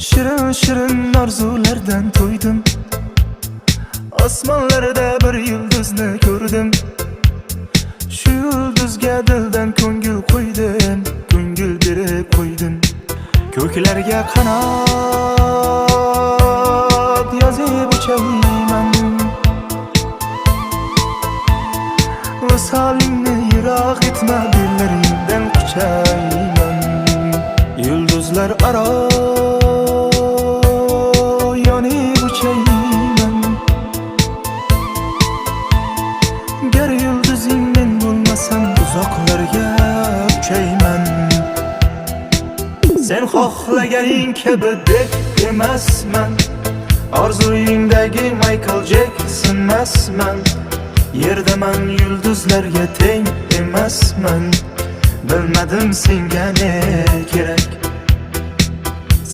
Shirin shirin orzulardan to'ydim. Osmonlarda bir yulduzni ko'rdim. Shu yulduzga dildan ko'ngil qo'ydim, ko'ngil berib qo'ydim. Ko'klarga qanot yozib uchayman. Visolingni yiroq etma, bellaringdan quchayman. Yulduzlar aro yonib uchayman. Gar yulduzing men bo'lmasam, uzoqlarga uchayman. Sen xohlaganing kabi deb emasman. Orzuyingdagi Michael Jackson emasman. Yerdaman, yulduzlarga teng emasman. Bilmadim senga ne kerak.